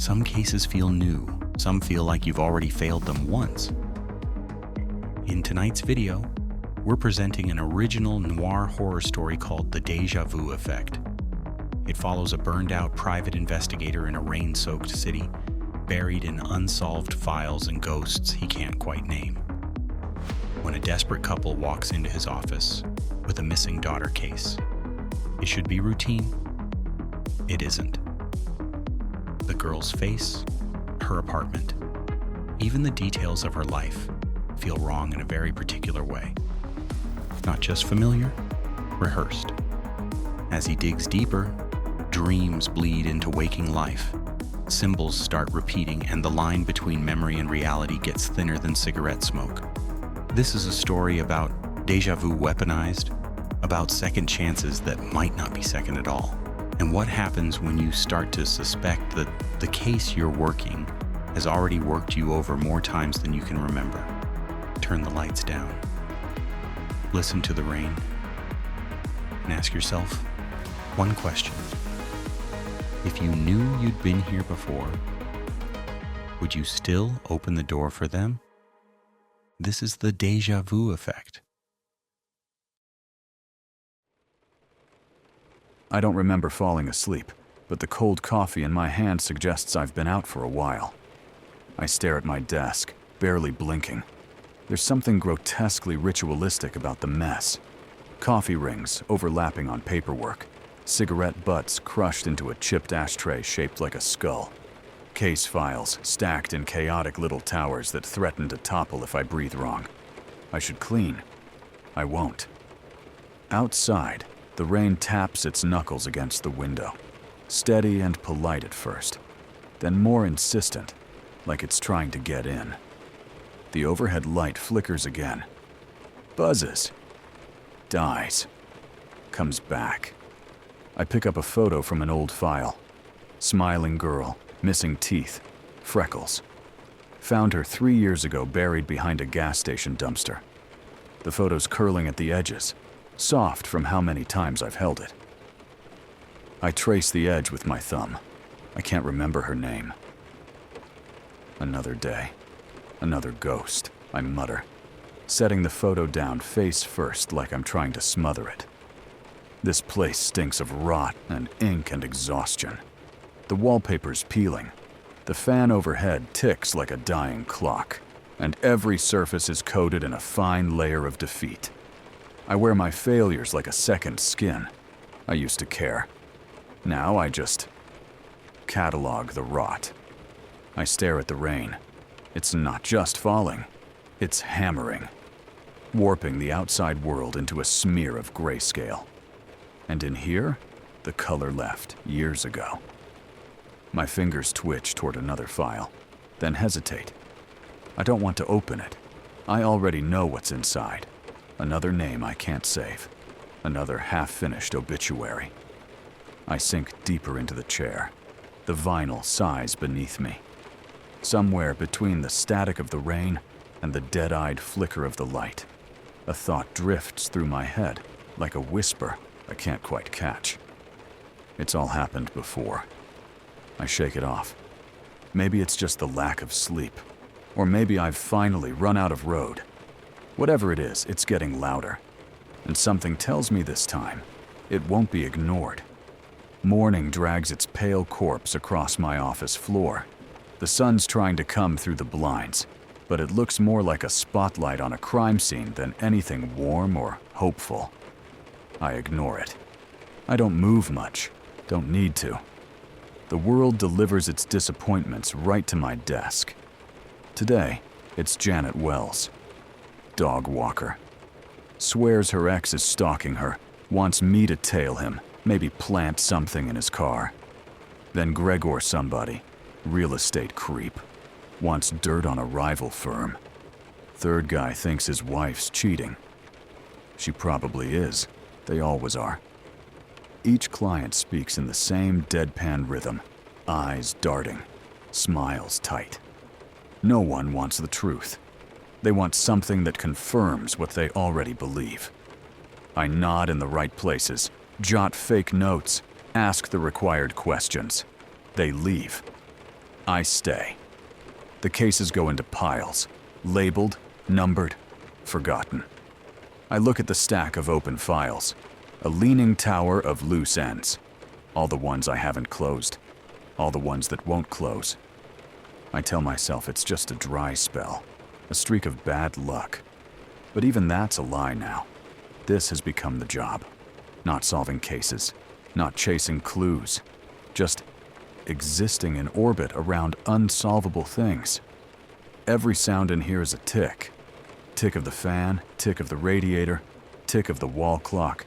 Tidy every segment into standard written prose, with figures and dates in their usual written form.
Some cases feel new, some feel like you've already failed them once. In tonight's video, we're presenting an original noir horror story called The Déjà Vu Effect. It follows a burned-out private investigator in a rain-soaked city, buried in unsolved files and ghosts he can't quite name. When a desperate couple walks into his office with a missing daughter case, it should be routine. It isn't. The girl's face, her apartment, even the details of her life feel wrong in a very particular way. Not just familiar, rehearsed. As he digs deeper, dreams bleed into waking life. Symbols start repeating, and the line between memory and reality gets thinner than cigarette smoke. This is a story about déjà vu weaponized, about second chances that might not be second at all, and what happens when you start to suspect that the case you're working has already worked you over more times than you can remember. Turn the lights down. Listen to the rain, and ask yourself one question. If you knew you'd been here before, would you still open the door for them? This is the Déjà Vu Effect. I don't remember falling asleep, but the cold coffee in my hand suggests I've been out for a while. I stare at my desk, barely blinking. There's something grotesquely ritualistic about the mess. Coffee rings overlapping on paperwork, cigarette butts crushed into a chipped ashtray shaped like a skull, case files stacked in chaotic little towers that threaten to topple if I breathe wrong. I should clean. I won't. Outside, the rain taps its knuckles against the window, steady and polite at first, then more insistent, like it's trying to get in. The overhead light flickers again, buzzes, dies, comes back. I pick up a photo from an old file. Smiling girl, missing teeth, freckles. Found her 3 years ago buried behind a gas station dumpster. The photo's curling at the edges, soft from how many times I've held it. I trace the edge with my thumb. I can't remember her name. Another day. Another ghost, I mutter, setting the photo down face first like I'm trying to smother it. This place stinks of rot and ink and exhaustion. The wallpaper's peeling. The fan overhead ticks like a dying clock, and every surface is coated in a fine layer of defeat. I wear my failures like a second skin. I used to care. Now I just catalog the rot. I stare at the rain. It's not just falling, it's hammering, warping the outside world into a smear of grayscale. And in here, the color left years ago. My fingers twitch toward another file, then hesitate. I don't want to open it. I already know what's inside. Another name I can't save. Another half-finished obituary. I sink deeper into the chair. The vinyl sighs beneath me. Somewhere between the static of the rain and the dead-eyed flicker of the light, a thought drifts through my head like a whisper I can't quite catch. It's all happened before. I shake it off. Maybe it's just the lack of sleep. Or maybe I've finally run out of road. Whatever it is, it's getting louder. And something tells me this time, it won't be ignored. Morning drags its pale corpse across my office floor. The sun's trying to come through the blinds, but it looks more like a spotlight on a crime scene than anything warm or hopeful. I ignore it. I don't move much, don't need to. The world delivers its disappointments right to my desk. Today, it's Janet Wells, dog walker. Swears her ex is stalking her, wants me to tail him, maybe plant something in his car. Then Gregor somebody, real estate creep, wants dirt on a rival firm. Third guy thinks his wife's cheating. She probably is. They always are. Each client speaks in the same deadpan rhythm, eyes darting, smiles tight. No one wants the truth. They want something that confirms what they already believe. I nod in the right places, jot fake notes, ask the required questions. They leave. I stay. The cases go into piles, labeled, numbered, forgotten. I look at the stack of open files, a leaning tower of loose ends. All the ones I haven't closed, all the ones that won't close. I tell myself it's just a dry spell, a streak of bad luck. But even that's a lie now. This has become the job. Not solving cases, not chasing clues, just existing in orbit around unsolvable things. Every sound in here is a tick. Tick of the fan, tick of the radiator, tick of the wall clock,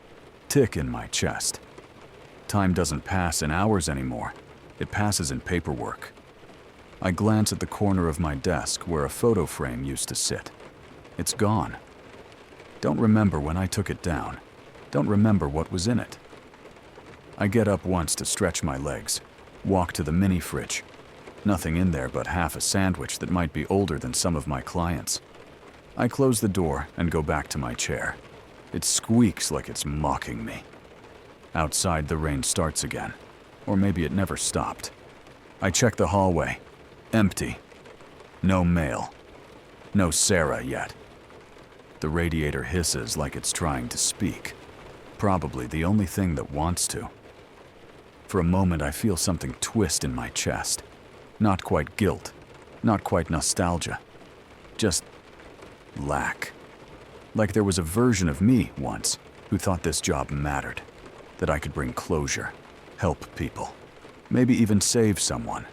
tick in my chest. Time doesn't pass in hours anymore. It passes in paperwork. I glance at the corner of my desk where a photo frame used to sit. It's gone. Don't remember when I took it down. Don't remember what was in it. I get up once to stretch my legs, walk to the mini fridge. Nothing in there but half a sandwich that might be older than some of my clients. I close the door and go back to my chair. It squeaks like it's mocking me. Outside, the rain starts again. Or maybe it never stopped. I check the hallway. Empty. No mail. No Sarah yet. The radiator hisses like it's trying to speak. Probably the only thing that wants to. For a moment, I feel something twist in my chest. Not quite guilt. Not quite nostalgia. Just lack. Like there was a version of me once who thought this job mattered. That I could bring closure, help people, maybe even save someone.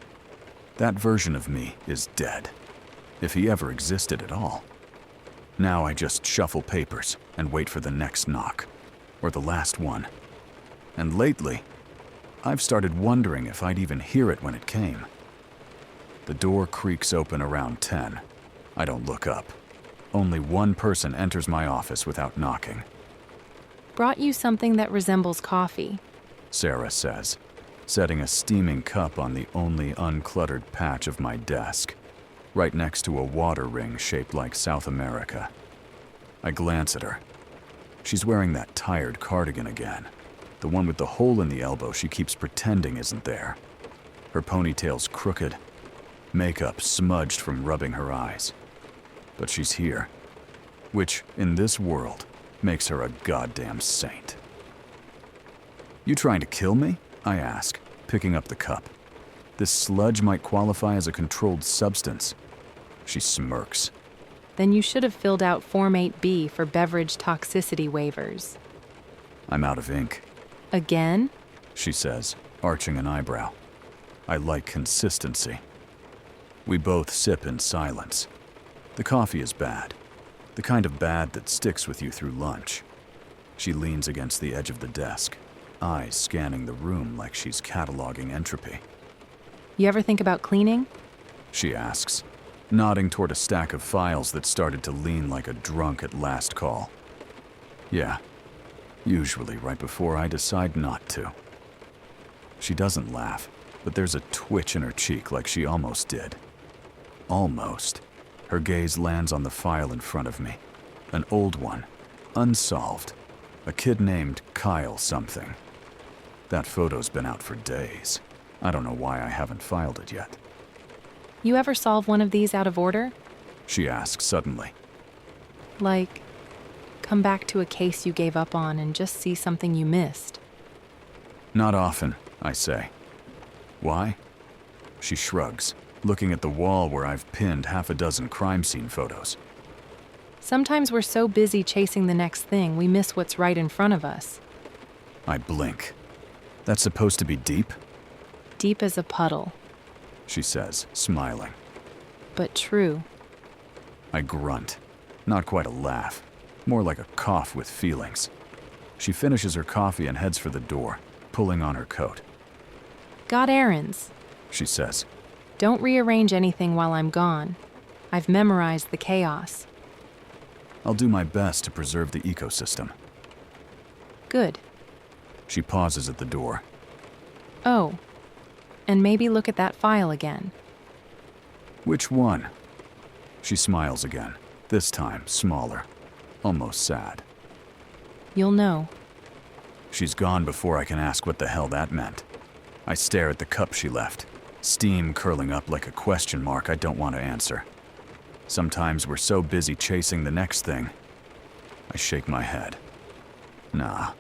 That version of me is dead, if he ever existed at all. Now I just shuffle papers and wait for the next knock, or the last one. And lately, I've started wondering if I'd even hear it when it came. The door creaks open around 10. I don't look up. Only one person enters my office without knocking. Brought you something that resembles coffee, Sarah says, setting a steaming cup on the only uncluttered patch of my desk, right next to a water ring shaped like South America. I glance at her. She's wearing that tired cardigan again, the one with the hole in the elbow she keeps pretending isn't there. Her ponytail's crooked, makeup smudged from rubbing her eyes. But she's here, which, in this world, makes her a goddamn saint. You trying to kill me? I ask, picking up the cup. This sludge might qualify as a controlled substance. She smirks. Then you should have filled out Form 8B for beverage toxicity waivers. I'm out of ink. Again? She says, arching an eyebrow. I like consistency. We both sip in silence. The coffee is bad. The kind of bad that sticks with you through lunch. She leans against the edge of the desk, eyes scanning the room like she's cataloging entropy. You ever think about cleaning? She asks, nodding toward a stack of files that started to lean like a drunk at last call. Yeah, usually right before I decide not to. She doesn't laugh, but there's a twitch in her cheek like she almost did. Almost. Her gaze lands on the file in front of me. An old one, unsolved. A kid named Kyle something. That photo's been out for days. I don't know why I haven't filed it yet. You ever solve one of these out of order? She asks suddenly. Like, come back to a case you gave up on and just see something you missed. Not often, I say. Why? She shrugs, looking at the wall where I've pinned half a dozen crime scene photos. Sometimes we're so busy chasing the next thing, we miss what's right in front of us. I blink. That's supposed to be deep? Deep as a puddle, She says, smiling. but true. I grunt. Not quite a laugh. More like a cough with feelings. She finishes her coffee and heads for the door, pulling on her coat. Got errands. She says. Don't rearrange anything while I'm gone. I've memorized the chaos. I'll do my best to preserve the ecosystem. Good. She pauses at the door. Oh, and maybe look at that file again. Which one? She smiles again, this time smaller, almost sad. You'll know. She's gone before I can ask what the hell that meant. I stare at the cup she left. steam curling up like a question mark I don't want to answer. Sometimes we're so busy chasing the next thing. I shake my head. Nah,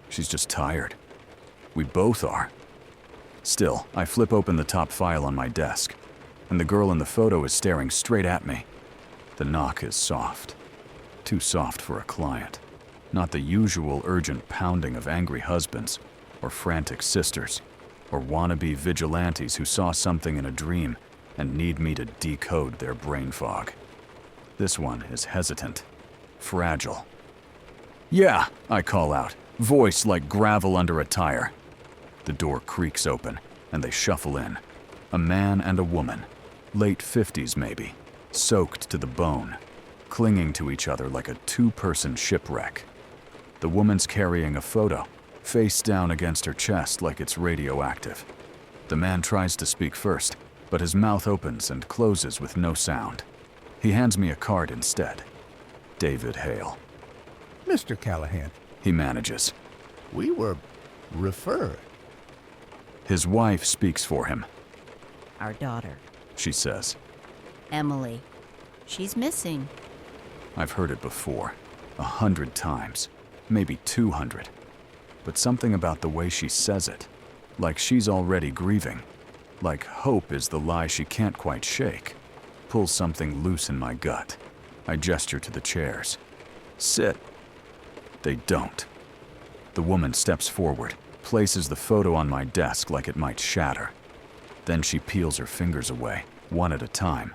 she's just tired. We both are. Still, I flip open the top file on my desk, and the girl in the photo is staring straight at me. The knock is soft. Too soft for a client. Not the usual urgent pounding of angry husbands, or frantic sisters, or wannabe vigilantes who saw something in a dream and need me to decode their brain fog. This one is hesitant, fragile. "Yeah," I call out, voice like gravel under a tire. The door creaks open, and they shuffle in. A man and a woman, late 50s maybe, soaked to the bone, clinging to each other like a two-person shipwreck. The woman's carrying a photo, face down against her chest like it's radioactive. The man tries to speak first, but his mouth opens and closes with no sound. He hands me a card instead. David Hale. Mr. Callahan, He manages. we were referred. His wife speaks for him. Our daughter, She says. Emily. She's missing. I've heard it before, 100 times, maybe 200. But something about the way she says it, like she's already grieving, like hope is the lie she can't quite shake, pulls something loose in my gut. I gesture to the chairs. Sit. They don't. The woman steps forward, places the photo on my desk like it might shatter. Then she peels her fingers away, one at a time.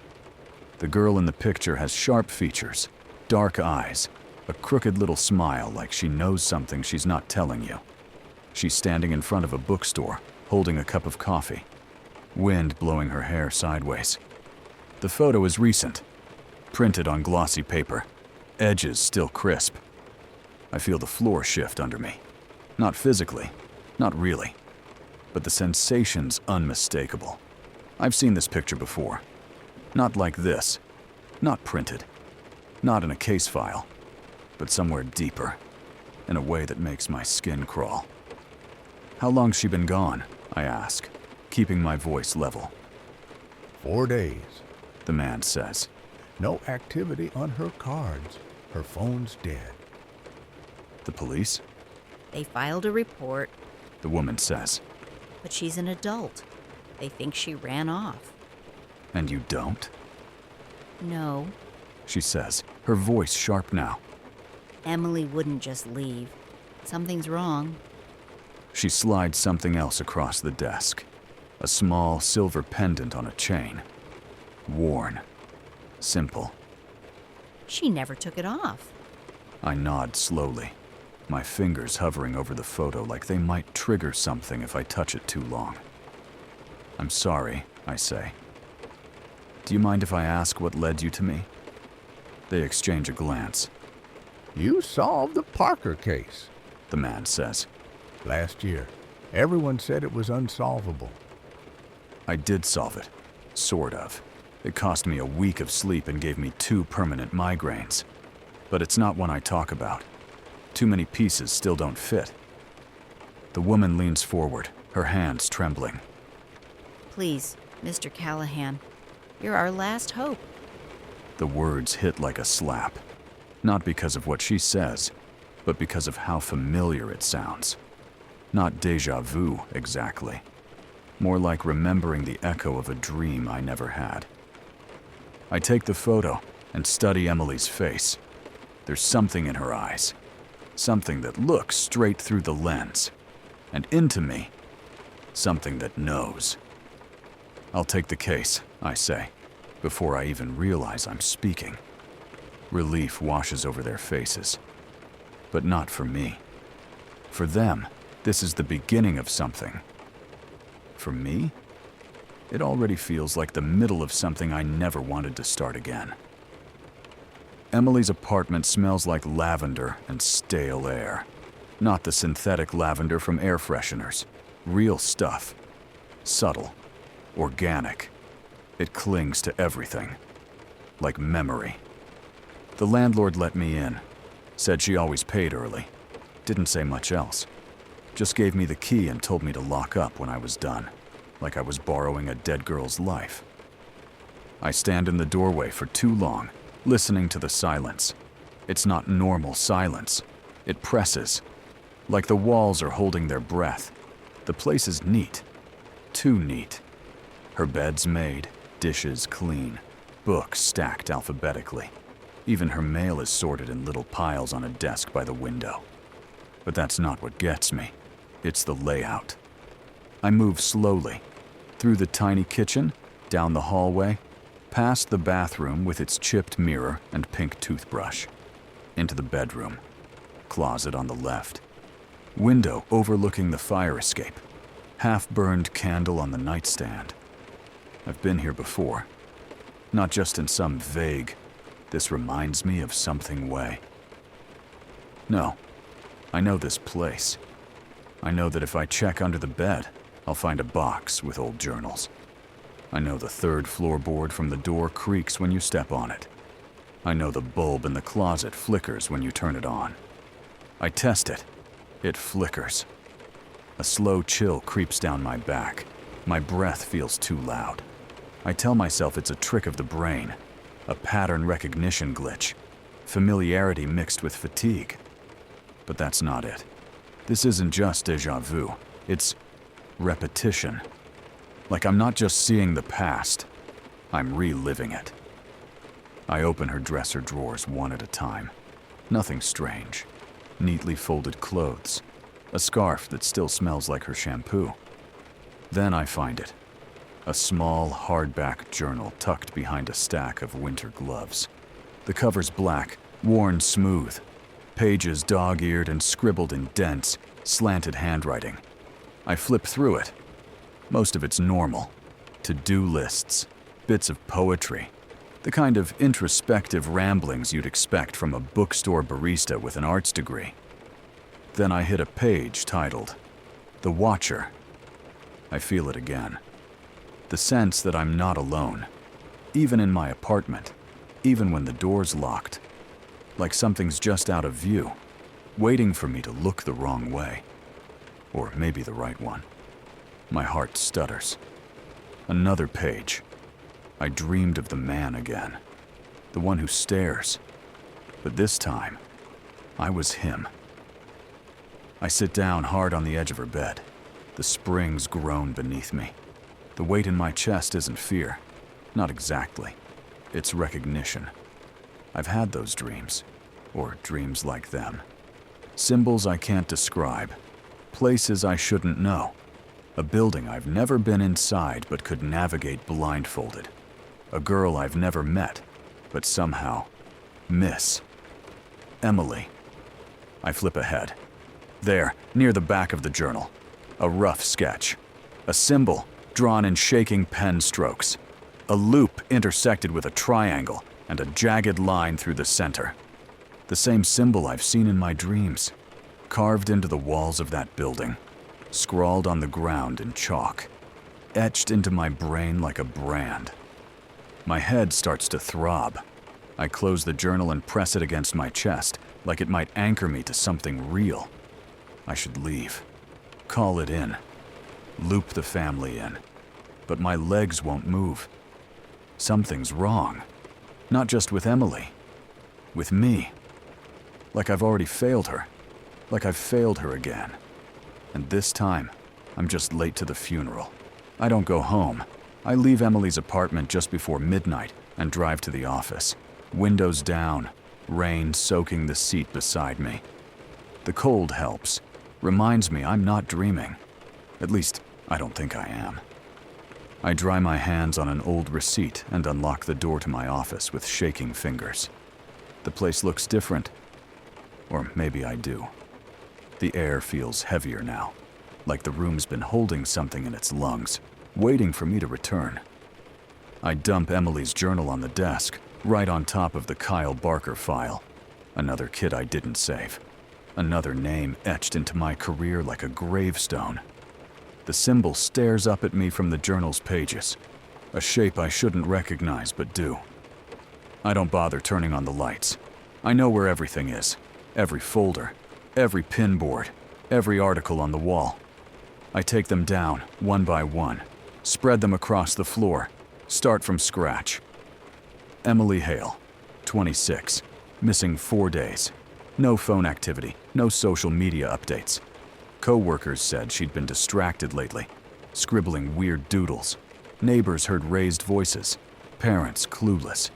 The girl in the picture has sharp features, dark eyes, a crooked little smile like she knows something she's not telling you. She's standing in front of a bookstore, holding a cup of coffee, wind blowing her hair sideways. The photo is recent, printed on glossy paper, edges still crisp. I feel the floor shift under me. Not physically, not really, but the sensation's unmistakable. I've seen this picture before. Not like this, not printed, not in a case file, but somewhere deeper, in a way that makes my skin crawl. How long's she been gone? I ask, keeping my voice level. 4 days. The man says. No activity on her cards. Her phone's dead. The police? They filed a report, The woman says. but she's an adult. They think she ran off. And you don't? No, She says, her voice sharp now. Emily wouldn't just leave. Something's wrong. She slides something else across the desk. A small silver pendant on a chain. Worn. Simple. She never took it off. I nod slowly, my fingers hovering over the photo like they might trigger something if I touch it too long. I'm sorry, I say. Do you mind if I ask what led you to me? They exchange a glance. You solved the Parker case The man says. last year. Everyone said it was unsolvable. I did solve it. Sort of. It cost me a week of sleep and gave me 2 permanent migraines. But it's not one I talk about. Too many pieces still don't fit. The woman leans forward, her hands trembling. Please, Mr. Callahan, you're our last hope. The words hit like a slap. Not because of what she says, but because of how familiar it sounds. Not déjà vu, exactly. More like remembering the echo of a dream I never had. I take the photo and study Emily's face. There's something in her eyes. Something that looks straight through the lens. And into me. Something that knows. I'll take the case, I say, before I even realize I'm speaking. Relief washes over their faces. But not for me. For them, this is the beginning of something. For me, it already feels like the middle of something I never wanted to start again. Emily's apartment smells like lavender and stale air. Not the synthetic lavender from air fresheners. Real stuff. Subtle. Organic. It clings to everything. Like memory. The landlord let me in. Said she always paid early. Didn't say much else. Just gave me the key and told me to lock up when I was done. like I was borrowing a dead girl's life. I stand in the doorway for too long, listening to the silence. It's not normal silence. It presses, like the walls are holding their breath. The place is neat. Too neat. Her bed's made, dishes clean, books stacked alphabetically. Even her mail is sorted in little piles on a desk by the window. But that's not what gets me. It's the layout. I move slowly, through the tiny kitchen, down the hallway, past the bathroom with its chipped mirror and pink toothbrush, into the bedroom, closet on the left, window overlooking the fire escape, half-burned candle on the nightstand. I've been here before, not just in some vague, "this reminds me of something" way. No, I know this place. I know that if I check under the bed, I'll find a box with old journals. I know the third floorboard from the door creaks when you step on it. I know the bulb in the closet flickers when you turn it on. I test it. It flickers. A slow chill creeps down my back. My breath feels too loud. I tell myself it's a trick of the brain, a pattern recognition glitch, familiarity mixed with fatigue. But that's not it. This isn't just déjà vu. It's repetition. Like I'm not just seeing the past, I'm reliving it. I open her dresser drawers one at a time. Nothing strange. Neatly folded clothes. A scarf that still smells like her shampoo. Then I find it. A small, hardback journal tucked behind a stack of winter gloves. The cover's black, worn smooth. Pages dog-eared and scribbled in dense, slanted handwriting. I flip through it. Most of it's normal. To-do lists, bits of poetry, the kind of introspective ramblings you'd expect from a bookstore barista with an arts degree. Then I hit a page titled, "The Watcher." I feel it again. The sense that I'm not alone, even in my apartment, even when the door's locked. Like something's just out of view, waiting for me to look the wrong way. Or maybe the right one. My heart stutters. Another page. I dreamed of the man again. The one who stares. But this time, I was him. I sit down hard on the edge of her bed. The springs groan beneath me. The weight in my chest isn't fear. Not exactly. It's recognition. I've had those dreams. Or dreams like them. Symbols I can't describe. Places I shouldn't know. A building I've never been inside but could navigate blindfolded. A girl I've never met, but somehow miss. Emily. I flip ahead. There, near the back of the journal. A rough sketch. A symbol drawn in shaking pen strokes. A loop intersected with a triangle and a jagged line through the center. The same symbol I've seen in my dreams. Carved into the walls of that building. Scrawled on the ground in chalk. Etched into my brain like a brand. My head starts to throb. I close the journal and press it against my chest, like it might anchor me to something real. I should leave. Call it in. Loop the family in. But my legs won't move. Something's wrong. Not just with Emily. With me. Like I've already failed her. Like I've failed her again. And this time, I'm just late to the funeral. I don't go home. I leave Emily's apartment just before midnight and drive to the office. Windows down, rain soaking the seat beside me. The cold helps. Reminds me I'm not dreaming. At least, I don't think I am. I dry my hands on an old receipt and unlock the door to my office with shaking fingers. The place looks different. Or maybe I do. The air feels heavier now, like the room's been holding something in its lungs, waiting for me to return. I dump Emily's journal on the desk, right on top of the Kyle Barker file. Another kid I didn't save. Another name etched into my career like a gravestone. The symbol stares up at me from the journal's pages, a shape I shouldn't recognize but do. I don't bother turning on the lights. I know where everything is. Every folder, every pinboard, every article on the wall. I take them down, one by one, Spread them across the floor. Start from scratch. Emily Hale, 26, missing 4 days. No phone activity, no social media updates. Co-workers said she'd been distracted lately, scribbling weird doodles. Neighbors heard raised voices, parents clueless.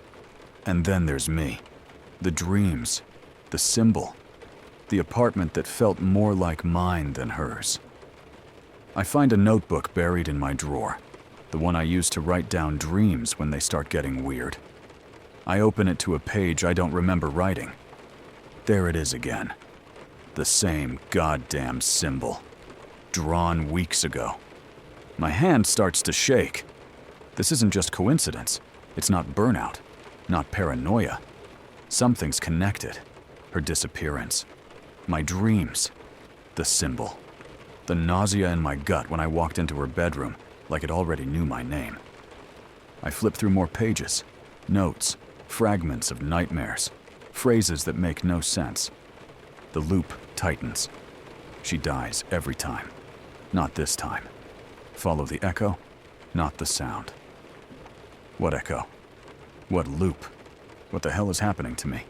And then there's me. The dreams, the symbol, the apartment that felt more like mine than hers. I find a notebook buried in my drawer, the one I use to write down dreams when they start getting weird. I open it to a page I don't remember writing. There it is again. The same goddamn symbol, drawn weeks ago. My hand starts to shake. This isn't just coincidence. It's not burnout, not paranoia. Something's connected. Her disappearance, my dreams, the symbol, the nausea in my gut when I walked into her bedroom like it already knew my name. I flip through more pages, notes, fragments of nightmares, phrases that make no sense. The loop tightens. She dies every time. Not this time. Follow the echo, not the sound. What echo? What loop? What the hell is happening to me?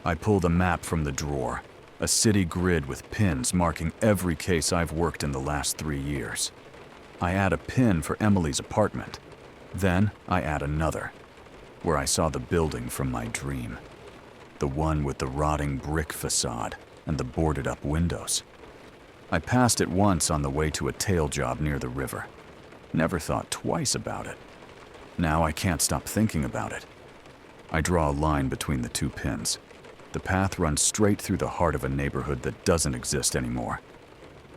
I pulled a map from the drawer, a city grid with pins marking every case I've worked in the last 3 years. I add a pin for Emily's apartment. Then I add another, where I saw the building from my dream. The one with the rotting brick facade and the boarded-up windows. I passed it once on the way to a tail job near the river. Never thought twice about it. Now I can't stop thinking about it. I draw a line between the 2 pins. The path runs straight through the heart of a neighborhood that doesn't exist anymore.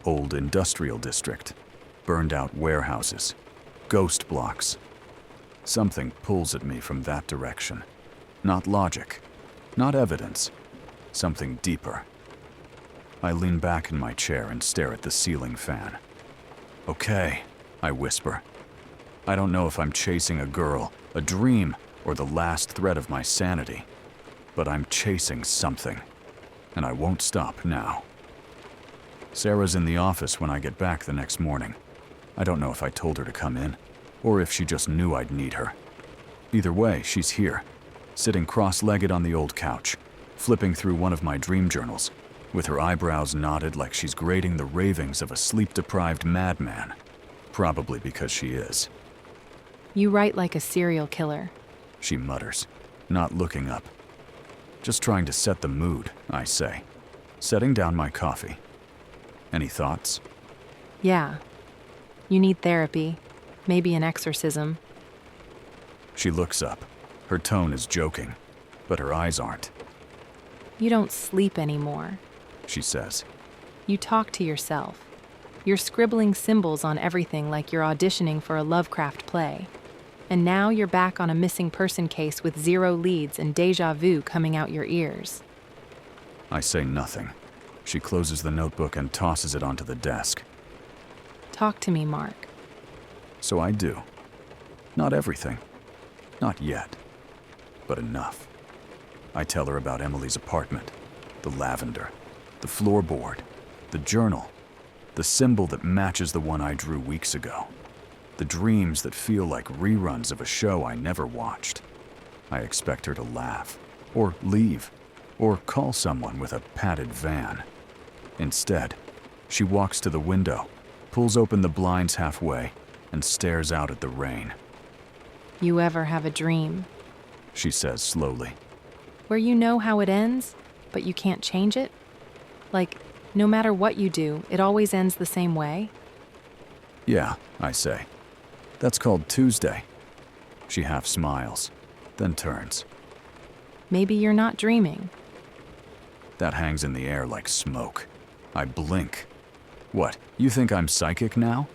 Old industrial district, burned-out warehouses, ghost blocks. Something pulls at me from that direction. Not logic, not evidence, something deeper. I lean back in my chair and stare at the ceiling fan. Okay, I whisper. I don't know if I'm chasing a girl, a dream, or the last thread of my sanity, but I'm chasing something, and I won't stop now. Sarah's in the office when I get back the next morning. I don't know if I told her to come in, or if she just knew I'd need her. Either way, she's here, sitting cross-legged on the old couch, flipping through one of my dream journals, with her eyebrows knotted like she's grading the ravings of a sleep-deprived madman. Probably because she is. You write like a serial killer. She mutters, not looking up. Just trying to set the mood, I say, setting down my coffee. Any thoughts? Yeah. You need therapy, maybe an exorcism. She looks up. Her tone is joking, but her eyes aren't. You don't sleep anymore, She says. You talk to yourself. You're scribbling symbols on everything like you're auditioning for a Lovecraft play. And now you're back on a missing person case with 0 leads and déjà vu coming out your ears. I say nothing. She closes the notebook and tosses it onto the desk. Talk to me, Mark. So I do. Not everything. Not yet. But enough. I tell her about Emily's apartment, the lavender, the floorboard, the journal, the symbol that matches the one I drew weeks ago, the dreams that feel like reruns of a show I never watched. I expect her to laugh, or leave, or call someone with a padded van. Instead, she walks to the window, pulls open the blinds halfway, and stares out at the rain. You ever have a dream? She says slowly. Where you know how it ends, but you can't change it? Like, no matter what you do, it always ends the same way? Yeah, I say. That's called Tuesday. She half smiles, then turns. Maybe you're not dreaming. That hangs in the air like smoke. I blink. What, you think I'm psychic now?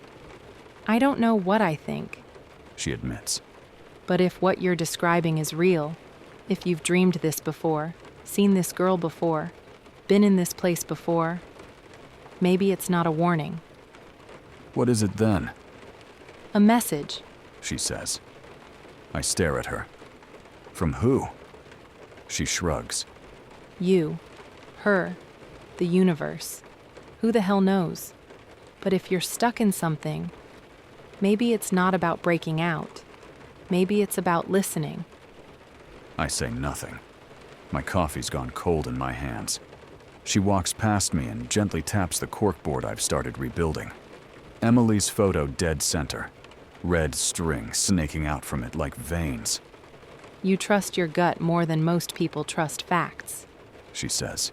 I don't know what I think. She admits. But if what you're describing is real, if you've dreamed this before, seen this girl before, been in this place before, maybe it's not a warning. What is it then? A message. She says. I stare at her. From who? She shrugs. You, her, the universe. Who the hell knows? But if you're stuck in something, Maybe it's not about breaking out. Maybe it's about listening. I say nothing. My coffee's gone cold in my hands. She walks past me and gently taps the corkboard I've started rebuilding. Emily's photo dead center. Red string snaking out from it like veins. You trust your gut more than most people trust facts. She says.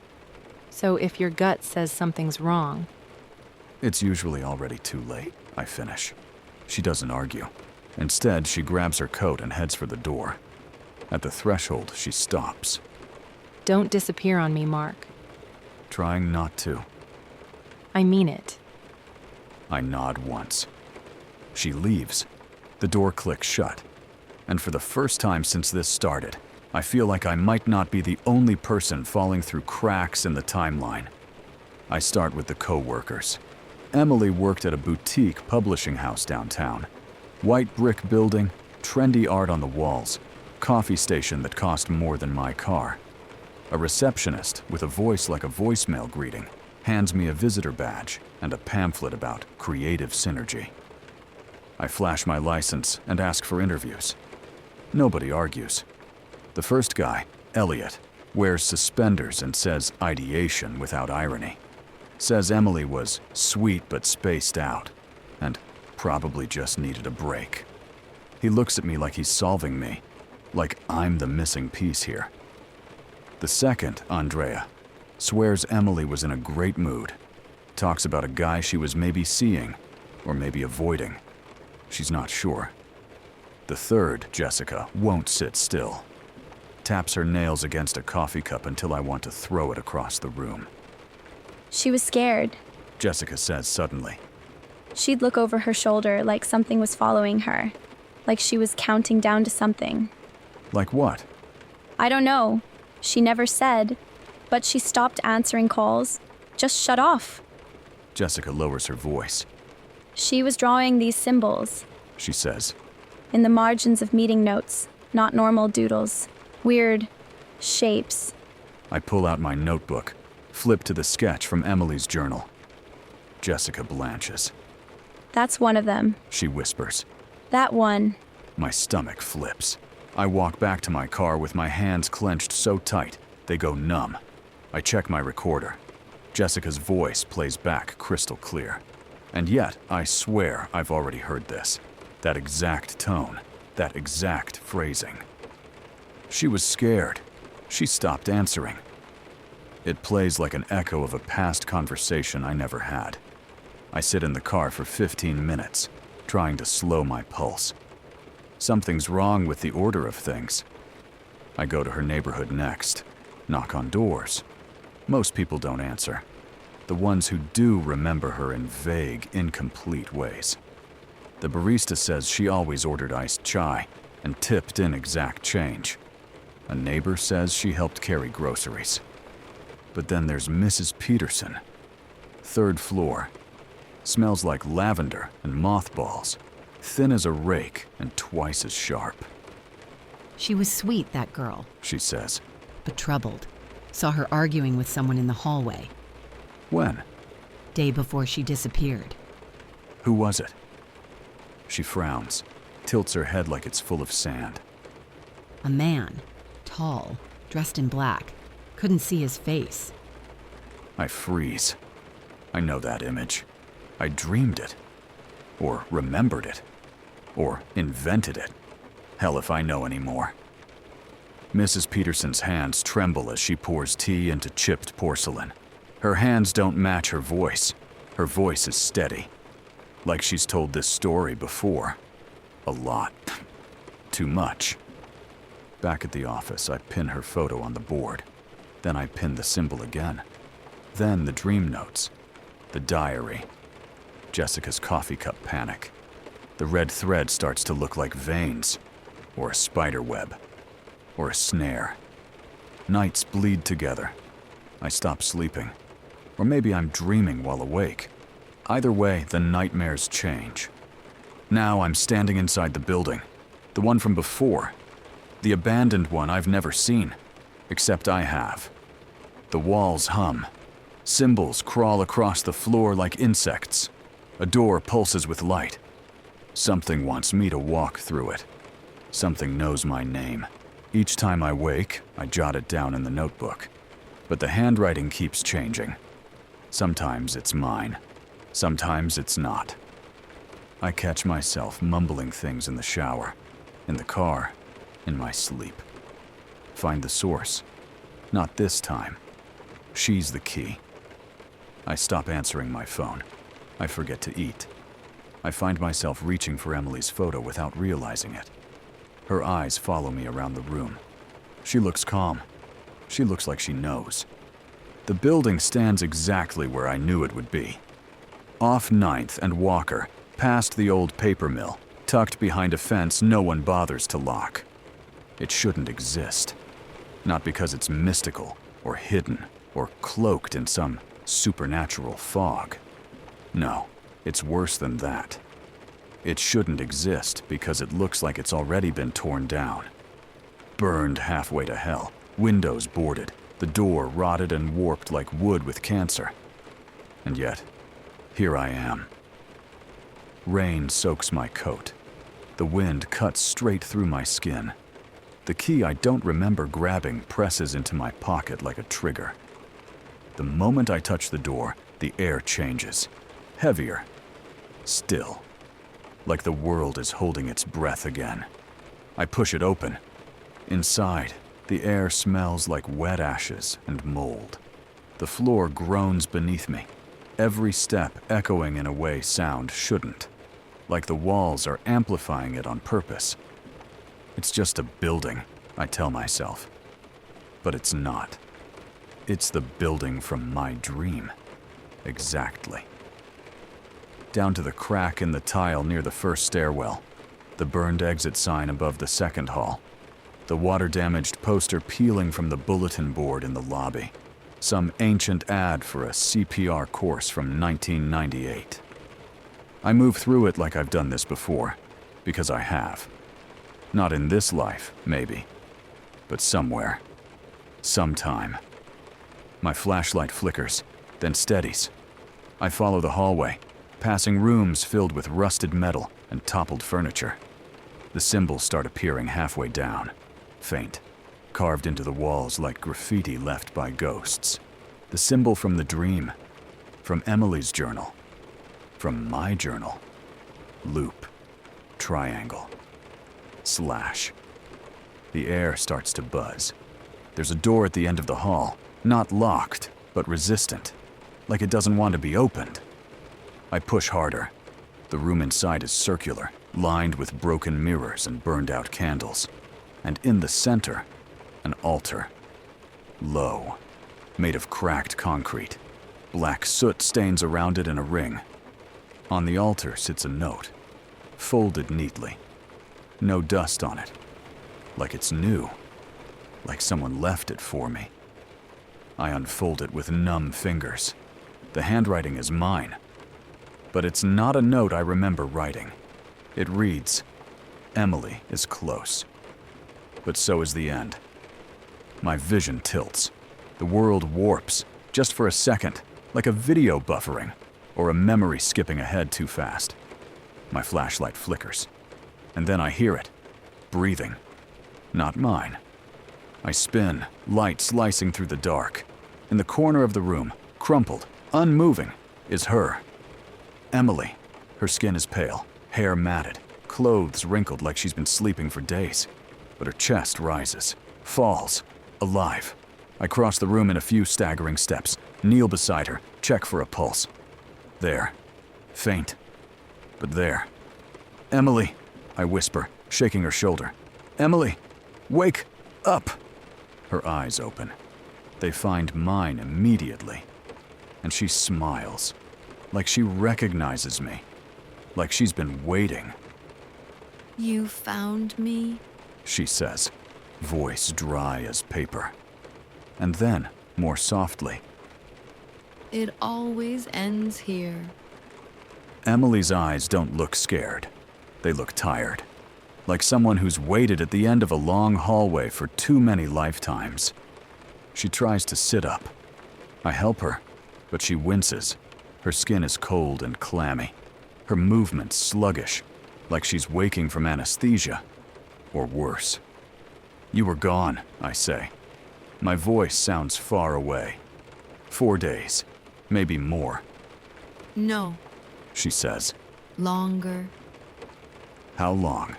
So if your gut says something's wrong, It's usually already too late, I finish. She doesn't argue. Instead, she grabs her coat and heads for the door. At the threshold, she stops, don't disappear on me, Mark. trying not to. I mean it. I nod once. She leaves. The door clicks shut. And for the first time since this started, I feel like I might not be the only person falling through cracks in the timeline. I start with the co-workers. Emily worked at a boutique publishing house downtown. White brick building, trendy art on the walls, coffee station that cost more than my car. A receptionist with a voice like a voicemail greeting hands me a visitor badge and a pamphlet about creative synergy. I flash my license and ask for interviews. Nobody argues. The first guy, Elliot, wears suspenders and says ideation without irony. Says Emily was sweet but spaced out, and probably just needed a break. He looks at me like he's solving me, like I'm the missing piece here. The second, Andrea, swears Emily was in a great mood. Talks about a guy she was maybe seeing, or maybe avoiding. She's not sure. The third, Jessica, won't sit still. Taps her nails against a coffee cup until I want to throw it across the room. She was scared. Jessica says suddenly. She'd look over her shoulder like something was following her, like she was counting down to something. Like what? I don't know. She never said, but she stopped answering calls, just shut off. Jessica lowers her voice. She was drawing these symbols She says. in the margins of meeting notes, not normal doodles. Weird shapes. I pull out my notebook, flip to the sketch from Emily's journal. Jessica blanches. That's one of them. She whispers. That one. My stomach flips. I walk back to my car with my hands clenched so tight, they go numb. I check my recorder. Jessica's voice plays back crystal clear. And yet, I swear I've already heard this. That exact tone, that exact phrasing. She was scared. She stopped answering. It plays like an echo of a past conversation I never had. I sit in the car for 15 minutes, trying to slow my pulse. Something's wrong with the order of things. I go to her neighborhood next, knock on doors. Most people don't answer. The ones who do remember her in vague, incomplete ways. The barista says she always ordered iced chai and tipped in exact change. A neighbor says she helped carry groceries. But then there's Mrs. Peterson. 3rd floor. Smells like lavender and mothballs. Thin as a rake and twice as sharp. She was sweet, that girl, She says. but troubled. Saw her arguing with someone in the hallway, When? day before she disappeared. Who was it? She frowns, tilts her head like it's full of sand. A man, tall, dressed in black. Couldn't see his face. I freeze. I know that image. I dreamed it. Or remembered it. Or invented it. Hell if I know anymore. Mrs. Peterson's hands tremble as she pours tea into chipped porcelain. Her hands don't match her voice. Her voice is steady. Like she's told this story before. A lot. Too much. Back at the office, I pin her photo on the board. Then I pin the symbol again. Then the dream notes. The diary. Jessica's coffee cup panic. The red thread starts to look like veins. Or a spider web. Or a snare. Nights bleed together. I stop sleeping. Or maybe I'm dreaming while awake. Either way, the nightmares change. Now I'm standing inside the building. The one from before. The abandoned one I've never seen. Except I have. The walls hum. Symbols crawl across the floor like insects. A door pulses with light. Something wants me to walk through it. Something knows my name. Each time I wake, I jot it down in the notebook. But the handwriting keeps changing. Sometimes it's mine. Sometimes it's not. I catch myself mumbling things in the shower, in the car, in my sleep. Find the source. Not this time. She's the key. I stop answering my phone. I forget to eat. I find myself reaching for Emily's photo without realizing it. Her eyes follow me around the room. She looks calm. She looks like she knows. The building stands exactly where I knew it would be. Off 9th and Walker, past the old paper mill, tucked behind a fence no one bothers to lock. It shouldn't exist. Not because it's mystical, or hidden, or cloaked in some supernatural fog. No, it's worse than that. It shouldn't exist because it looks like it's already been torn down. Burned halfway to hell, windows boarded, the door rotted and warped like wood with cancer. And yet, here I am. Rain soaks my coat. The wind cuts straight through my skin. The key I don't remember grabbing presses into my pocket like a trigger. The moment I touch the door, the air changes. Heavier. Still. Like the world is holding its breath again. I push it open. Inside, the air smells like wet ashes and mold. The floor groans beneath me, every step echoing in a way sound shouldn't, like the walls are amplifying it on purpose. It's just a building, I tell myself. But it's not. It's the building from my dream. Exactly. Down to the crack in the tile near the first stairwell, the burned exit sign above the second hall, the water-damaged poster peeling from the bulletin board in the lobby, some ancient ad for a CPR course from 1998. I move through it like I've done this before, because I have. Not in this life, maybe, but somewhere, sometime. My flashlight flickers, then steadies. I follow the hallway, passing rooms filled with rusted metal and toppled furniture. The symbols start appearing halfway down, faint, carved into the walls like graffiti left by ghosts. The symbol from the dream, from Emily's journal, from my journal. Loop, triangle, slash. The air starts to buzz. There's a door at the end of the hall, not locked, but resistant, like it doesn't want to be opened. I push harder. The room inside is circular, lined with broken mirrors and burned-out candles. And in the center, an altar. Low, made of cracked concrete. Black soot stains around it in a ring. On the altar sits a note, folded neatly. No dust on it. Like it's new. Like someone left it for me. I unfold it with numb fingers. The handwriting is mine. But it's not a note I remember writing. It reads, "Emily is close." But so is the end. My vision tilts. The world warps, just for a second, like a video buffering, or a memory skipping ahead too fast. My flashlight flickers. And then I hear it, breathing. Not mine. I spin, light slicing through the dark. In the corner of the room, crumpled, unmoving, is her. Emily. Her skin is pale, hair matted, clothes wrinkled like she's been sleeping for days. But her chest rises, falls, alive. I cross the room in a few staggering steps, kneel beside her, check for a pulse. There. Faint. But there. "Emily," I whisper, shaking her shoulder. "Emily, wake up!" Her eyes open. They find mine immediately. And she smiles, like she recognizes me, like she's been waiting. "You found me?" She says, voice dry as paper. And then, more softly, "It always ends here." Emily's eyes don't look scared. They look tired, like someone who's waited at the end of a long hallway for too many lifetimes. She tries to sit up. I help her, but she winces. Her skin is cold and clammy. Her movements sluggish, like she's waking from anesthesia, or worse. You were gone, I say. My voice sounds far away. 4 days, maybe more, No, she says. longer. How long?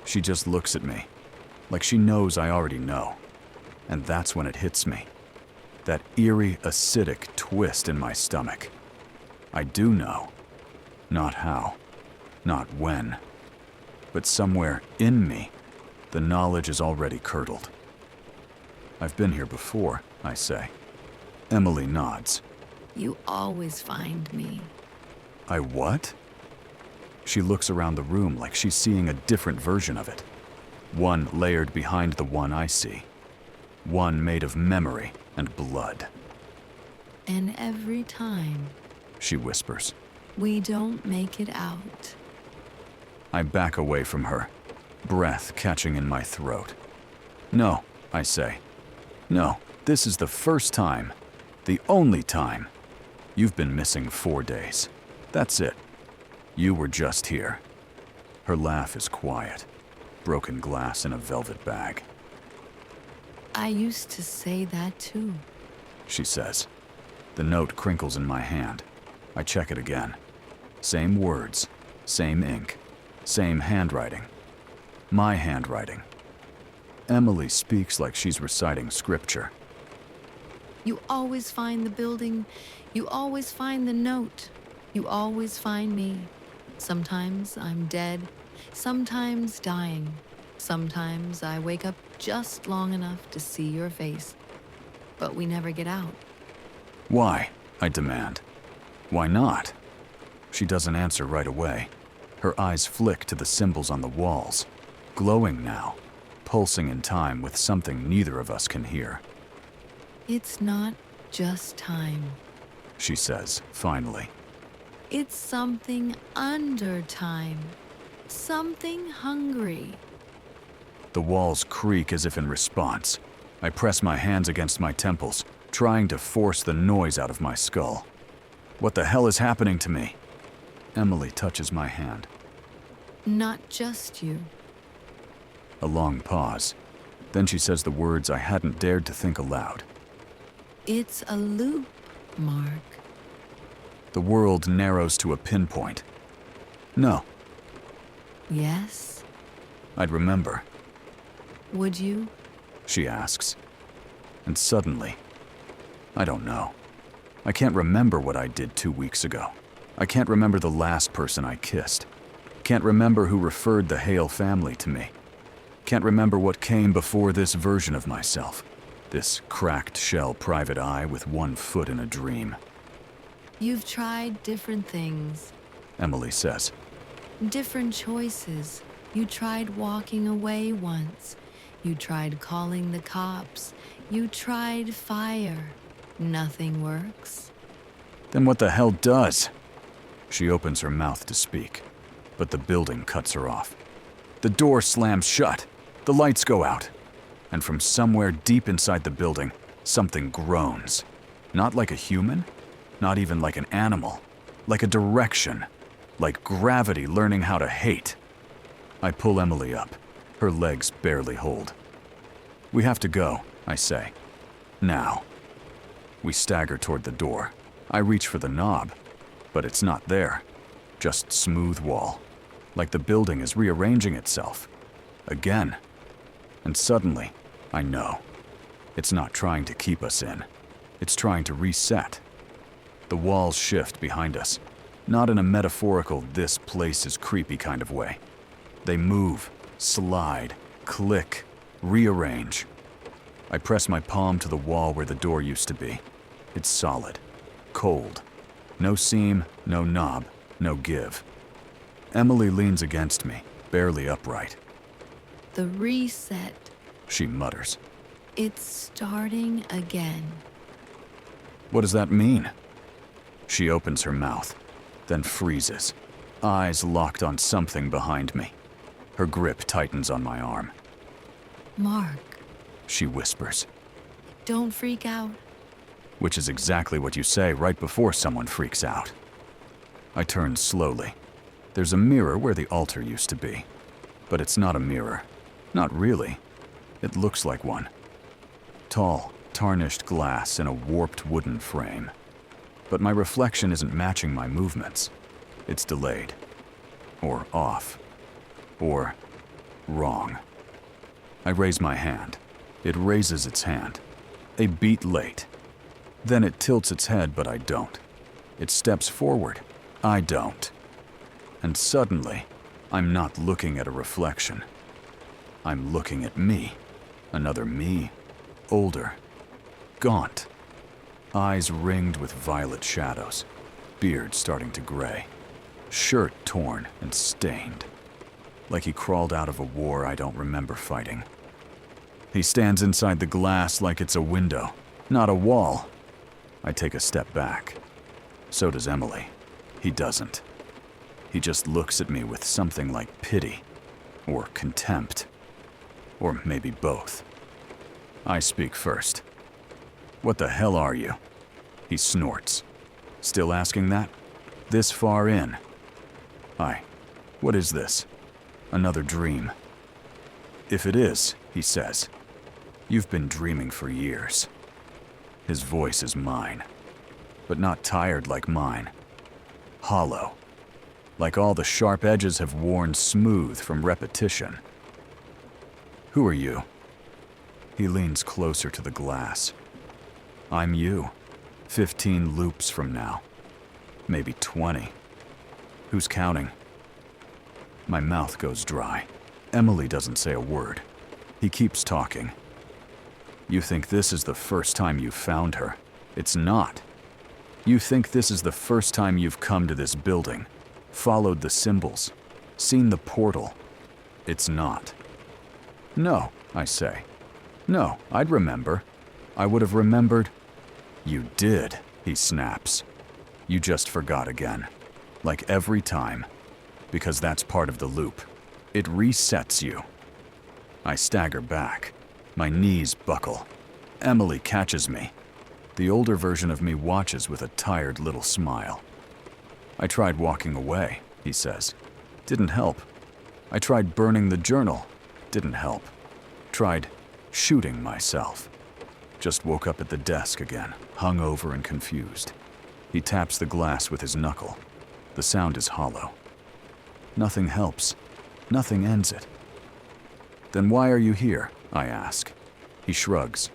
She just looks at me, like she knows I already know. And that's when it hits me. That eerie, acidic twist in my stomach. I do know. Not how, not when. But somewhere in me, the knowledge is already curdled. I've been here before, I say. Emily nods. You always find me. I what? She looks around the room like she's seeing a different version of it. One layered behind the one I see. One made of memory and blood. And every time, She whispers. we don't make it out. I back away from her, breath catching in my throat. No, I say. No, this is the first time, the only time. You've been missing 4 days. That's it. You were just here. Her laugh is quiet, broken glass in a velvet bag. I used to say that too. She says. The note crinkles in my hand. I check it again. Same words, same ink, same handwriting. My handwriting. Emily speaks like she's reciting scripture. You always find the building. You always find the note. You always find me. Sometimes I'm dead. Sometimes dying. Sometimes I wake up just long enough to see your face. But we never get out. Why? I demand. Why not? She doesn't answer right away. Her eyes flick to the symbols on the walls, glowing now, pulsing in time with something neither of us can hear. It's not just time. She says, finally. It's something under time. Something hungry. The walls creak as if in response. I press my hands against my temples, trying to force the noise out of my skull. What the hell is happening to me? Emily touches my hand. Not just you. A long pause. Then she says the words I hadn't dared to think aloud. It's a loop, Mark. The world narrows to a pinpoint. No, Yes? I'd remember, Would you? she asks. And suddenly, I don't know. I can't remember what I did 2 weeks ago. I can't remember the last person I kissed. Can't remember who referred the Hale family to me. Can't remember what came before this version of myself. This cracked shell private eye with 1 foot in a dream. You've tried different things, Emily says. different choices. You tried walking away once. You tried calling the cops. You tried fire. Nothing works. Then what the hell does? She opens her mouth to speak, but the building cuts her off. The door slams shut. The lights go out. And from somewhere deep inside the building, something groans. Not like a human, not even like an animal, like a direction, like gravity learning how to hate. I pull Emily up. Her legs barely hold. We have to go, I say. Now. We stagger toward the door. I reach for the knob, but it's not there. Just smooth wall, like the building is rearranging itself. Again. And suddenly, I know. It's not trying to keep us in. It's trying to reset. The walls shift behind us, not in a metaphorical this place is creepy kind of way. They move, slide, click, rearrange. I press my palm to the wall where the door used to be. It's solid, cold. No seam, no knob, no give. Emily leans against me, barely upright. The reset. She mutters. It's starting again. What does that mean? She opens her mouth, then freezes, eyes locked on something behind me. Her grip tightens on my arm. Mark, She whispers, don't freak out. which is exactly what you say right before someone freaks out. I turn slowly. There's a mirror where the altar used to be. But it's not a mirror. Not really. It looks like one. Tall, tarnished glass in a warped wooden frame. But my reflection isn't matching my movements. It's delayed. Or off. Or wrong. I raise my hand. It raises its hand. A beat late. Then it tilts its head, but I don't. It steps forward. I don't. And suddenly, I'm not looking at a reflection. I'm looking at me. Another me. Older. Gaunt. Eyes ringed with violet shadows. Beard starting to gray. Shirt torn and stained. Like he crawled out of a war I don't remember fighting. He stands inside the glass like it's a window, not a wall. I take a step back. So does Emily. He doesn't. He just looks at me with something like pity, or contempt, or maybe both. I speak first. "What the hell are you?" He snorts. "Still asking that? This far in?" What is this? Another dream?" "If it is," he says, "you've been dreaming for years." His voice is mine, but not tired like mine. Hollow, like all the sharp edges have worn smooth from repetition. "Who are you?" He leans closer to the glass. "I'm you. 15 loops from now. Maybe 20. Who's counting?" My mouth goes dry. Emily doesn't say a word. He keeps talking. "You think this is the first time you've found her? It's not. You think this is the first time you've come to this building, followed the symbols, seen the portal. It's not." "No," I say. "No, I'd remember. I would have remembered." "You did," he snaps. "You just forgot again. Like every time. Because that's part of the loop. It resets you." I stagger back. My knees buckle. Emily catches me. The older version of me watches with a tired little smile. "I tried walking away," he says. "Didn't help. I tried burning the journal. Didn't help. Tried shooting myself. Just woke up at the desk again, hungover and confused." He taps the glass with his knuckle. The sound is hollow. "Nothing helps. Nothing ends it." "Then why are you here?" I ask. He shrugs.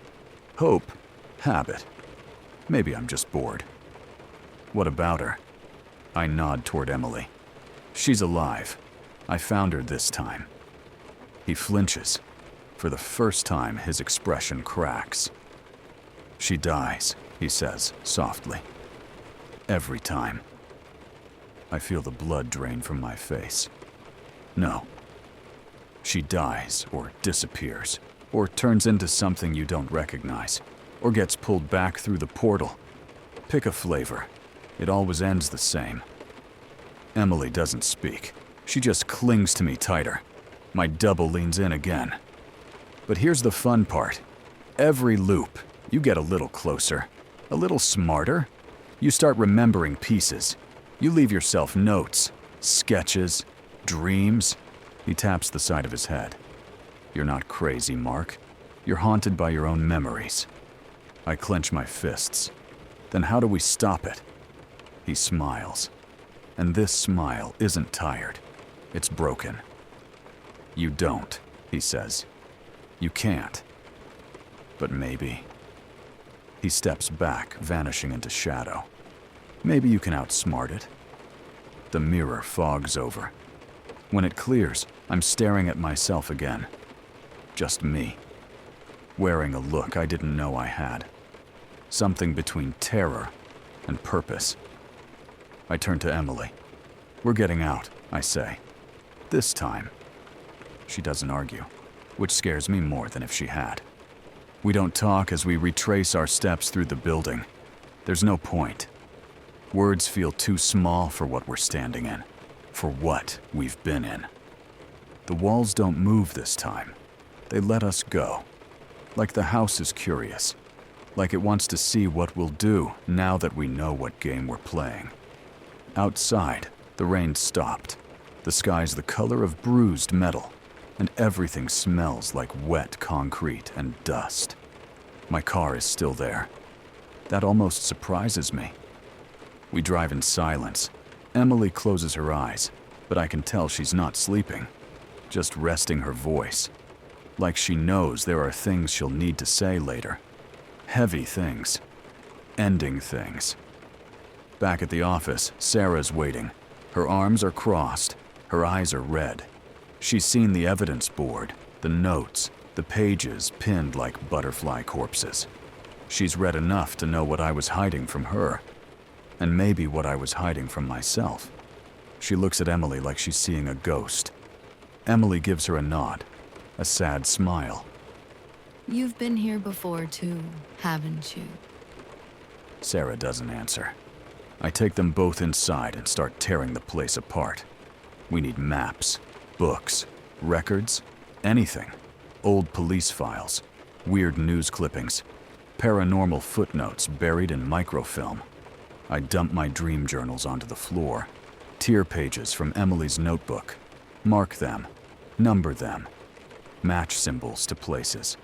"Hope. Habit. Maybe I'm just bored." "What about her?" I nod toward Emily. "She's alive. I found her this time." He flinches. For the first time, his expression cracks. "She dies," he says softly. "Every time." I feel the blood drain from my face. "No. She dies, or disappears, or turns into something you don't recognize, or gets pulled back through the portal. Pick a flavor. It always ends the same." Emily doesn't speak. She just clings to me tighter. My double leans in again. But here's the fun part. Every loop, you get a little closer, a little smarter. You start remembering pieces. You leave yourself notes, sketches, dreams. He taps the side of his head. "You're not crazy, Mark. You're haunted by your own memories." I clench my fists. "Then how do we stop it?" He smiles. And this smile isn't tired. It's broken. "You don't," he says. "You can't. But maybe." He steps back, vanishing into shadow. "Maybe you can outsmart it." The mirror fogs over. When it clears, I'm staring at myself again. Just me. Wearing a look I didn't know I had. Something between terror and purpose. I turn to Emily. "We're getting out," I say. "This time." She doesn't argue, which scares me more than if she had. We don't talk as we retrace our steps through the building. There's no point. Words feel too small for what we're standing in, for what we've been in. The walls don't move this time. They let us go. Like the house is curious. Like it wants to see what we'll do now that we know what game we're playing. Outside, the rain stopped. The sky's the color of bruised metal, and everything smells like wet concrete and dust. My car is still there. That almost surprises me. We drive in silence. Emily closes her eyes, but I can tell she's not sleeping, just resting her voice, like she knows there are things she'll need to say later. Heavy things. Ending things. Back at the office, Sarah's waiting. Her arms are crossed. Her eyes are red. She's seen the evidence board, the notes, the pages pinned like butterfly corpses. She's read enough to know what I was hiding from her, and maybe what I was hiding from myself. She looks at Emily like she's seeing a ghost. Emily gives her a nod, a sad smile. You've been here before too, haven't you? Sarah doesn't answer. I take them both inside and start tearing the place apart. We need maps, books, records, anything. Old police files, weird news clippings, paranormal footnotes buried in microfilm. I dump my dream journals onto the floor. Tear pages from Emily's notebook. Mark them, number them. Match symbols to places.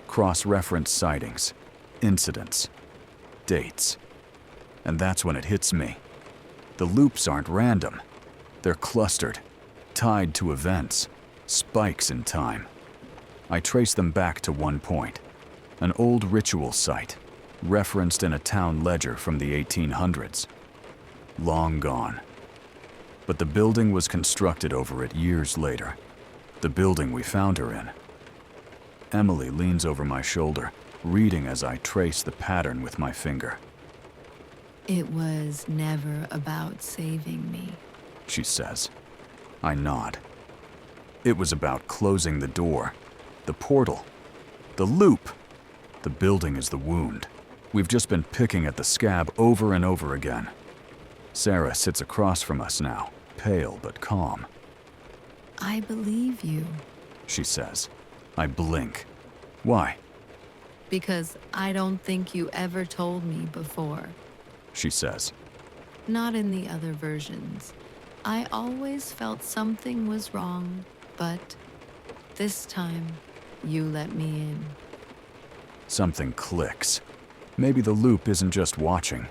Cross-reference sightings, incidents, dates. And that's when it hits me. The loops aren't random. They're clustered, tied to events, spikes in time. I trace them back to one point, an old ritual site, referenced in a town ledger from the 1800s. Long gone. But the building was constructed over it years later. The building we found her in. Emily leans over my shoulder, reading as I trace the pattern with my finger. It was never about saving me. She says. I nod. It was about closing the door, the portal, the loop. The building is the wound. We've just been picking at the scab over and over again. Sarah sits across from us now, pale but calm. I believe you. She says. I blink. Why? Because I don't think you ever told me before. She says. Not in the other versions. I always felt something was wrong, but this time you let me in. Something clicks. Maybe the loop isn't just watching.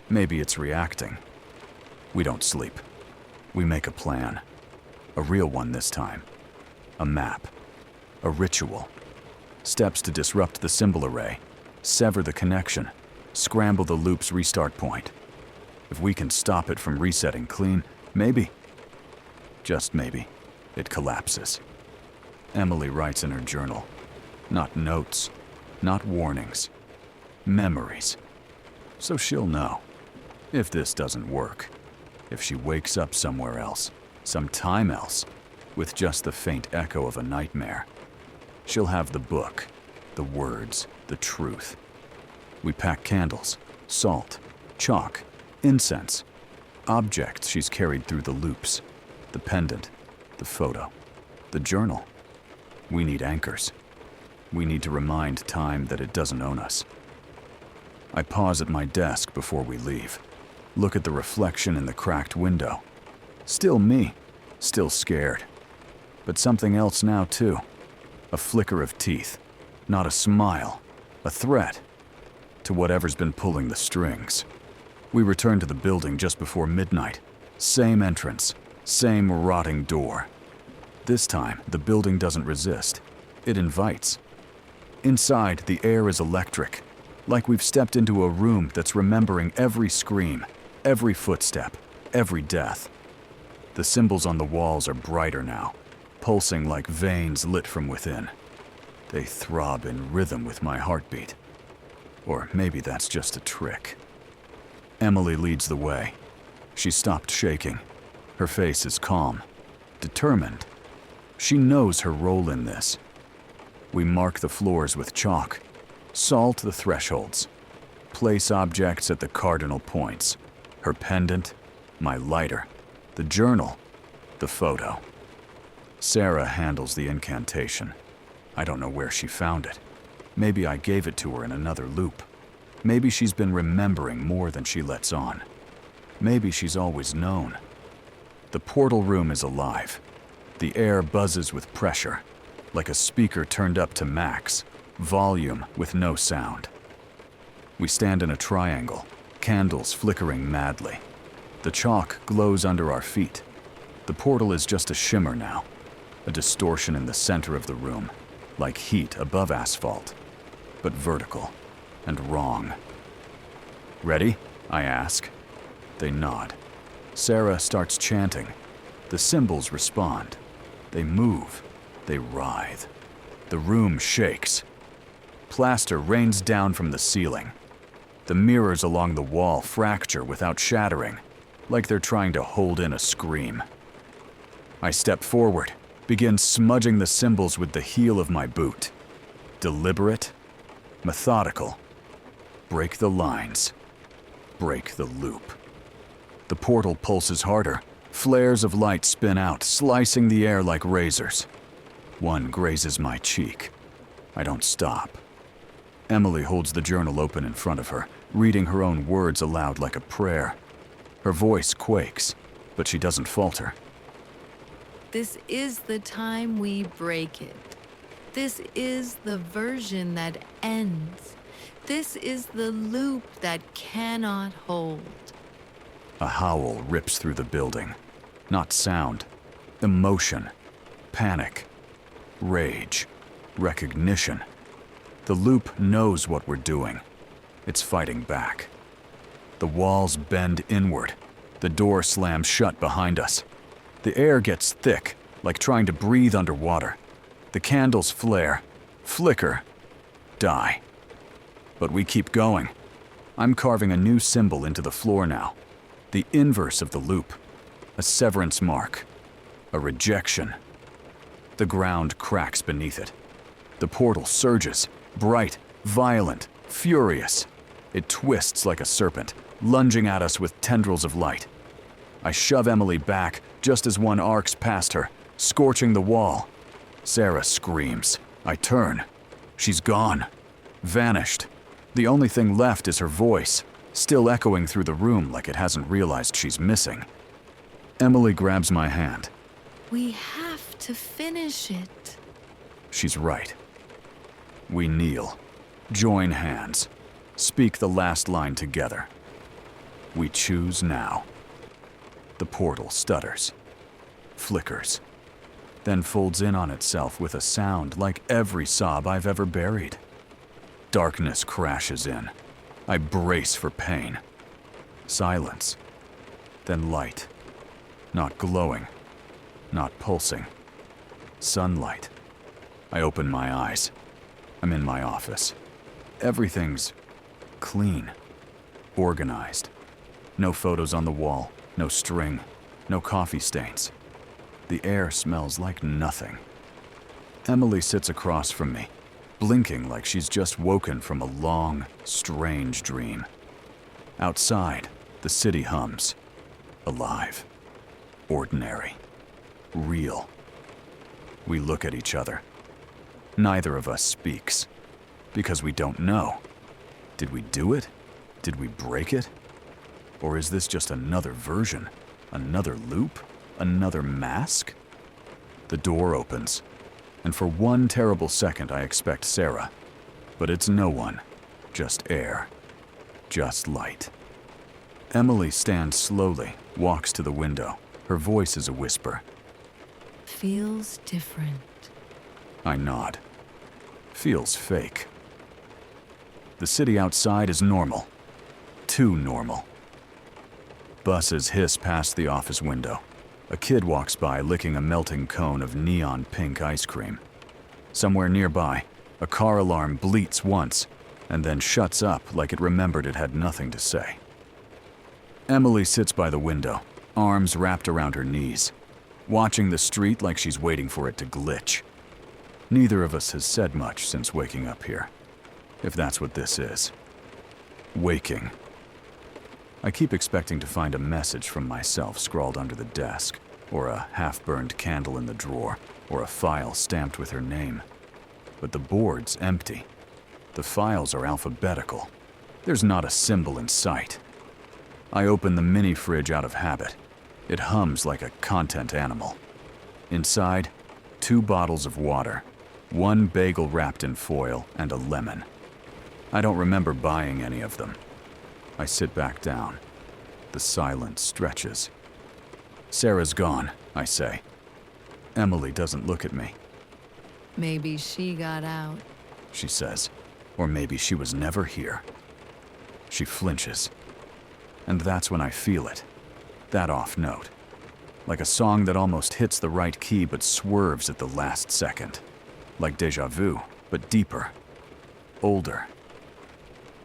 Maybe it's reacting. We don't sleep. We make a plan. A real one this time. A map. A ritual. Steps to disrupt the symbol array. Sever the connection. Scramble the loop's restart point. If we can stop it from resetting clean, maybe, just maybe, it collapses. Emily writes in her journal. Not notes, not warnings. Memories. So she'll know. If this doesn't work. If she wakes up somewhere else, sometime else, with just the faint echo of a nightmare. She'll have the book, the words, the truth. We pack candles, salt, chalk, incense, objects she's carried through the loops, the pendant, the photo, the journal. We need anchors. We need to remind time that it doesn't own us. I pause at my desk before we leave. Look at the reflection in the cracked window. Still me, still scared. But something else now too. A flicker of teeth, not a smile, a threat to whatever's been pulling the strings. We return to the building just before midnight. Same entrance, same rotting door. This time, the building doesn't resist. It invites. Inside, the air is electric, like we've stepped into a room that's remembering every scream, every footstep, every death. The symbols on the walls are brighter now, pulsing like veins lit from within. They throb in rhythm with my heartbeat. Or maybe that's just a trick. Emily leads the way. She stopped shaking. Her face is calm, determined. She knows her role in this. We mark the floors with chalk, salt the thresholds, place objects at the cardinal points. Her pendant, my lighter, the journal, the photo. Sarah handles the incantation. I don't know where she found it. Maybe I gave it to her in another loop. Maybe she's been remembering more than she lets on. Maybe she's always known. The portal room is alive. The air buzzes with pressure, like a speaker turned up to max, volume with no sound. We stand in a triangle, candles flickering madly. The chalk glows under our feet. The portal is just a shimmer now, a distortion in the center of the room, like heat above asphalt, but vertical and wrong. Ready? I ask. They nod. Sarah starts chanting. The symbols respond. They move. They writhe. The room shakes. Plaster rains down from the ceiling. The mirrors along the wall fracture without shattering, like they're trying to hold in a scream. I step forward, begin smudging the symbols with the heel of my boot. Deliberate, methodical. Break the lines. Break the loop. The portal pulses harder. Flares of light spin out, slicing the air like razors. One grazes my cheek. I don't stop. Emily holds the journal open in front of her, reading her own words aloud like a prayer. Her voice quakes, but she doesn't falter. This is the time we break it. This is the version that ends. This is the loop that cannot hold. A howl rips through the building. Not sound. Emotion. Panic. Rage. Recognition. The loop knows what we're doing. It's fighting back. The walls bend inward. The door slams shut behind us. The air gets thick, like trying to breathe underwater. The candles flare, flicker, die. But we keep going. I'm carving a new symbol into the floor now. The inverse of the loop. A severance mark. A rejection. The ground cracks beneath it. The portal surges, bright, violent, furious. It twists like a serpent, lunging at us with tendrils of light. I shove Emily back just as one arcs past her, scorching the wall. Sarah screams. I turn. She's gone. Vanished. The only thing left is her voice, still echoing through the room like it hasn't realized she's missing. Emily grabs my hand. We have to finish it. She's right. We kneel, join hands, speak the last line together. We choose now. The portal stutters, flickers, then folds in on itself with a sound like every sob I've ever buried. Darkness crashes in. I brace for pain. Silence. Then light. Not glowing. Not pulsing. Sunlight. I open my eyes. I'm in my office. Everything's clean. Organized. No photos on the wall. No string. No coffee stains. The air smells like nothing. Emily sits across from me, blinking like she's just woken from a long, strange dream. Outside, the city hums. Alive. Ordinary. Real. We look at each other. Neither of us speaks. Because we don't know. Did we do it? Did we break it? Or is this just another version? Another loop? Another mask? The door opens. And for one terrible second I expect Sarah. But it's no one. Just air. Just light. Emily stands slowly, walks to the window. Her voice is a whisper. Feels different. I nod. Feels fake. The city outside is normal. Too normal. Buses hiss past the office window. A kid walks by licking a melting cone of neon pink ice cream. Somewhere nearby, a car alarm bleats once and then shuts up like it remembered it had nothing to say. Emily sits by the window, arms wrapped around her knees, watching the street like she's waiting for it to glitch. Neither of us has said much since waking up here, if that's what this is. Waking. I keep expecting to find a message from myself scrawled under the desk, or a half-burned candle in the drawer, or a file stamped with her name. But the board's empty. The files are alphabetical. There's not a symbol in sight. I open the mini fridge out of habit. It hums like a content animal. Inside, 2 bottles of water, 1 bagel wrapped in foil, and a lemon. I don't remember buying any of them. I sit back down. The silence stretches. Sarah's gone, I say. Emily doesn't look at me. Maybe she got out. She says. Or maybe she was never here. She flinches. And that's when I feel it. That off note. Like a song that almost hits the right key but swerves at the last second. Like Déjà Vu, but deeper. Older.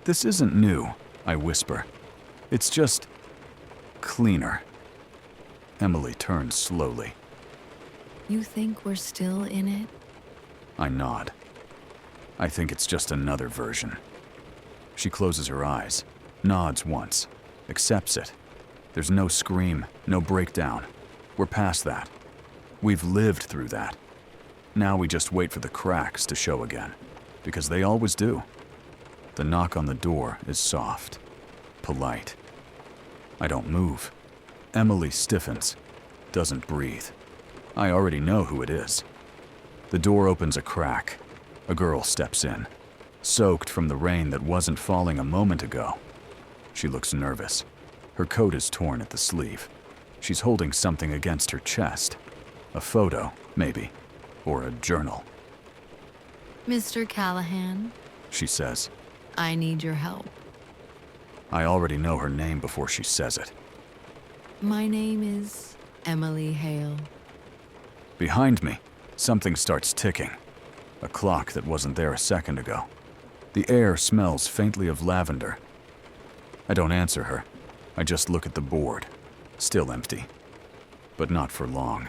This isn't new, I whisper. It's just cleaner. Emily turns slowly. You think we're still in it? I nod. I think it's just another version. She closes her eyes, nods once, accepts it. There's no scream, no breakdown. We're past that. We've lived through that. Now we just wait for the cracks to show again, because they always do. The knock on the door is soft, polite. I don't move. Emily stiffens, doesn't breathe. I already know who it is. The door opens a crack. A girl steps in, soaked from the rain that wasn't falling a moment ago. She looks nervous. Her coat is torn at the sleeve. She's holding something against her chest. A photo, maybe, or a journal. Mr. Callahan, She says. I need your help. I already know her name before she says it. My name is Emily Hale. Behind me, something starts ticking. A clock that wasn't there a second ago. The air smells faintly of lavender. I don't answer her. I just look at the board. Still empty. But not for long.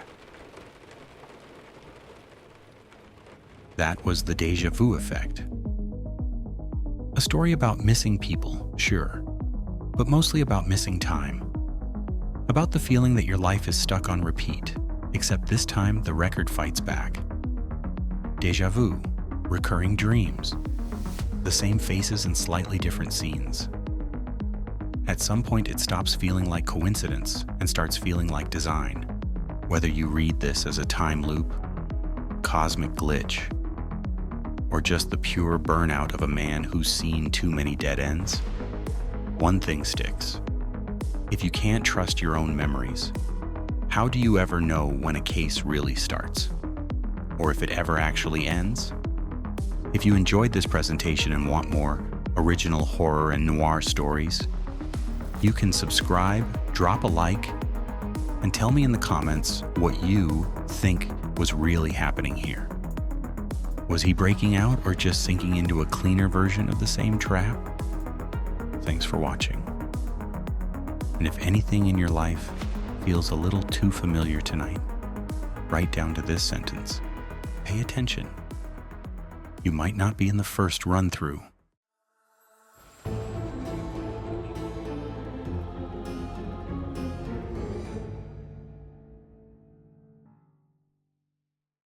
That was the Déjà Vu Effect. A story about missing people, sure, but mostly about missing time. About the feeling that your life is stuck on repeat, except this time the record fights back. Déjà vu, recurring dreams, the same faces in slightly different scenes. At some point it stops feeling like coincidence and starts feeling like design, whether you read this as a time loop, cosmic glitch, or just the pure burnout of a man who's seen too many dead ends. One thing sticks. If you can't trust your own memories, how do you ever know when a case really starts? Or if it ever actually ends? If you enjoyed this presentation and want more original horror and noir stories, you can subscribe, drop a like, and tell me in the comments what you think was really happening here. Was he breaking out or just sinking into a cleaner version of the same trap? Thanks for watching. And if anything in your life feels a little too familiar tonight, write down to this sentence. Pay attention. You might not be in the first run-through,